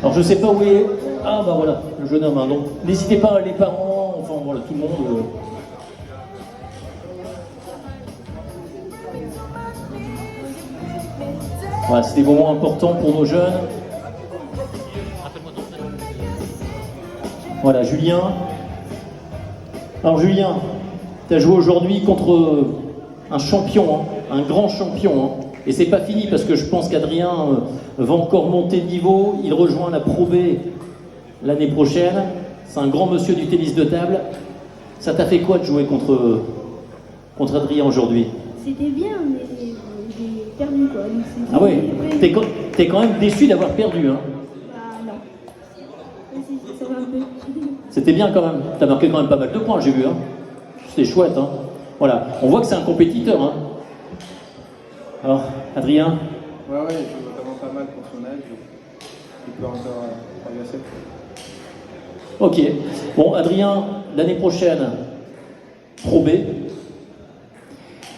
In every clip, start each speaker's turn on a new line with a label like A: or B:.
A: Alors je sais pas où est... Ah bah voilà, le jeune homme. Hein. Donc n'hésitez pas, les parents, enfin voilà, tout le monde... Voilà, c'est des moments importants pour nos jeunes. Voilà, Julien. Alors Julien, tu as joué aujourd'hui contre un champion, hein, un grand champion. Hein. Et c'est pas fini parce que je pense qu'Adrien va encore monter de niveau. Il rejoint la Pro B l'année prochaine. C'est un grand monsieur du tennis de table. Ça t'a fait quoi de jouer contre Adrien aujourd'hui?
B: C'était bien, mais j'ai perdu quoi. Donc
A: ah ouais, t'es quand même déçu d'avoir perdu. Hein.
B: Ah non. Si, ça va un peu.
A: C'était bien quand même. T'as marqué quand même pas mal de points, j'ai vu. Hein. C'était chouette. Hein. Voilà, on voit que c'est un compétiteur. Hein. Alors, Adrien?
C: Ouais, il joue vraiment pas mal pour son âge. Il peut encore progresser.
A: Ok. Bon, Adrien, l'année prochaine, Pro B,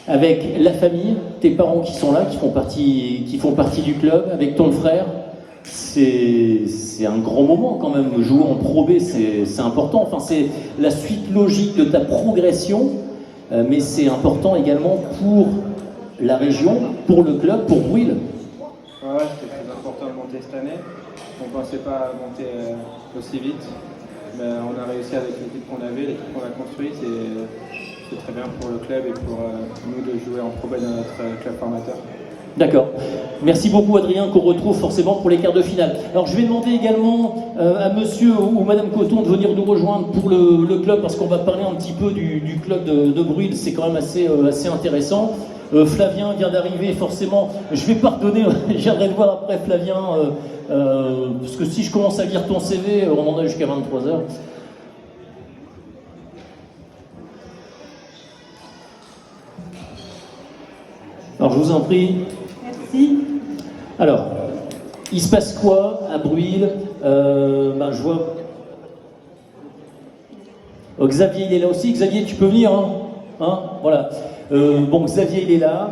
A: avec la famille, tes parents qui sont là, qui font partie du club, avec ton frère. C'est un grand moment quand même. Jouer en Pro B, c'est important. Enfin, c'est la suite logique de ta progression, mais c'est important également pour la région, pour le club, pour Brühl.
C: Ouais, c'était très important de monter cette année. On ne pensait pas monter aussi vite, mais on a réussi avec l'équipe qu'on avait, l'équipe qu'on a construite, et c'est très bien pour le club et pour nous de jouer en Pro B dans notre club formateur.
A: D'accord. Merci beaucoup Adrien, qu'on retrouve forcément pour les quarts de finale. Alors je vais demander également à monsieur ou madame Coton de venir nous rejoindre pour le club, parce qu'on va parler un petit peu du club de Brühl. C'est quand même assez intéressant. Flavien vient d'arriver, forcément. Je vais pardonner, j'aimerais le voir après Flavien, parce que si je commence à lire ton CV, on en a jusqu'à 23h. Alors je vous en prie.
B: Merci.
A: Alors, il se passe quoi à Brühl? Je vois... Xavier, il est là aussi. Xavier, tu peux venir, hein, voilà. Bon, Xavier, il est là.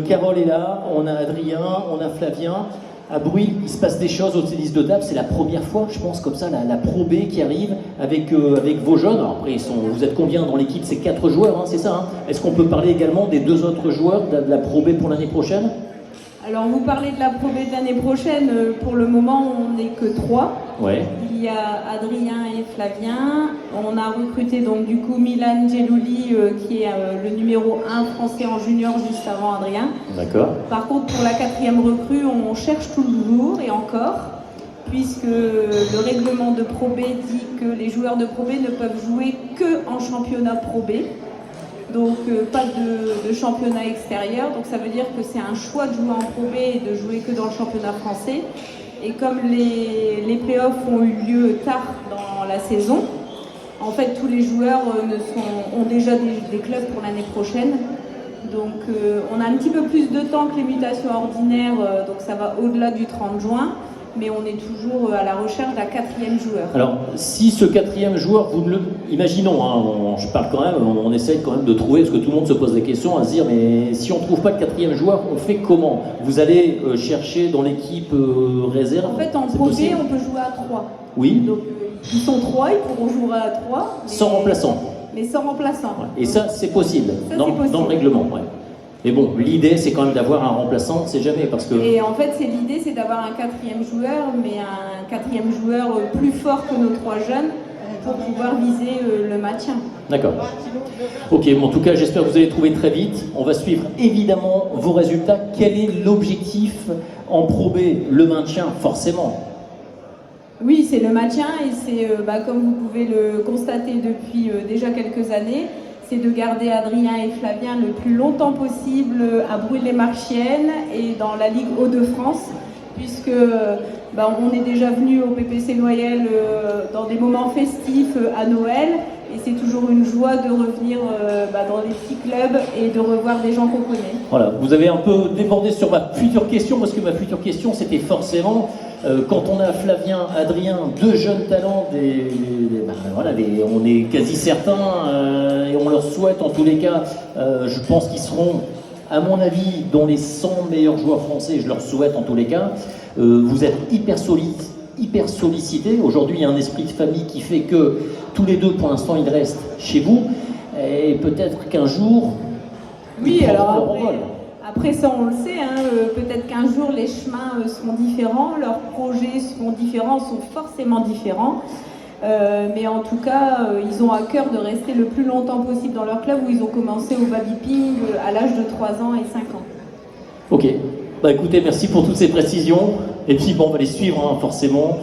A: Carole est là. On a Adrien, on a Flavien. À Brühl, il se passe des choses au tennis de table. C'est la première fois, je pense, comme ça, la Pro B qui arrive avec vos jeunes. Alors après, vous êtes combien dans l'équipe? C'est 4 joueurs, hein, c'est ça, hein? Est-ce qu'on peut parler également des 2 autres joueurs de la Pro B pour l'année prochaine?
D: Alors, vous parlez de la Pro B de l'année prochaine. Pour le moment, on n'est que 3.
A: Ouais.
D: Il y a Adrien et Flavien. On a recruté donc du coup Milan Gelouli, qui est le numéro 1 français en junior juste avant Adrien.
A: D'accord.
D: Par contre, pour la 4e recrue, on cherche toujours et encore, puisque le règlement de Pro B dit que les joueurs de Pro B ne peuvent jouer que en championnat Pro B. Donc pas de championnat extérieur, donc ça veut dire que c'est un choix de jouer en Pro B et de jouer que dans le championnat français. Et comme les playoffs ont eu lieu tard dans la saison, en fait tous les joueurs ont déjà des clubs pour l'année prochaine. Donc on a un petit peu plus de temps que les mutations ordinaires, donc ça va au-delà du 30 juin. Mais on est toujours à la recherche d'un 4e joueur.
A: Alors, si ce 4e joueur, imaginons, hein, je parle quand même, on essaye quand même de trouver, parce que tout le monde se pose des questions, à se dire, mais si on ne trouve pas le 4e joueur, on fait comment? Vous allez chercher dans l'équipe réserve?
D: En fait, en Pro B, on peut jouer à 3.
A: Oui.
D: Donc, ils sont 3, ils pourront jouer à 3.
A: Sans remplaçant?
D: Mais sans remplaçant.
A: Ouais. Et ça, c'est possible,
D: dans
A: le règlement. Ouais. Mais bon, l'idée, c'est quand même d'avoir un remplaçant, on ne sait jamais, parce que...
D: Et en fait, l'idée, c'est d'avoir un 4e joueur, mais un 4e joueur plus fort que nos 3 jeunes, pour pouvoir viser le maintien.
A: D'accord. Ok, bon, en tout cas, j'espère que vous allez trouver très vite. On va suivre évidemment vos résultats. Quel est l'objectif en Pro B? Le maintien, forcément.
D: Oui, c'est le maintien, et c'est, comme vous pouvez le constater depuis déjà quelques années, c'est de garder Adrien et Flavien le plus longtemps possible à Brühl-les-Marchiennes et dans la Ligue Hauts-de-France, puisque on est déjà venu au PPC Noyelles dans des moments festifs à Noël, et c'est toujours une joie de revenir dans les petits clubs et de revoir des gens qu'on connaît.
A: Voilà, vous avez un peu débordé sur ma future question, parce que ma future question, c'était forcément, quand on a Flavien, Adrien, 2 jeunes talents, on est quasi certains, et on leur souhaite en tous les cas, je pense qu'ils seront, à mon avis, dans les 100 meilleurs joueurs français, je leur souhaite en tous les cas. Vous êtes hyper solides, hyper sollicités. Aujourd'hui, il y a un esprit de famille qui fait que tous les deux, pour l'instant, ils restent chez vous. Et peut-être qu'un jour,
D: Oui,
A: ils
D: alors
A: prendront leur envol.
D: après ça on le sait, hein, peut-être qu'un jour les chemins seront différents, leurs projets seront différents, sont forcément différents. Mais en tout cas, ils ont à cœur de rester le plus longtemps possible dans leur club où ils ont commencé au baby ping à l'âge de 3 ans et 5 ans.
A: Ok, bah écoutez, merci pour toutes ces précisions. Et puis bon, on va les suivre, hein, forcément.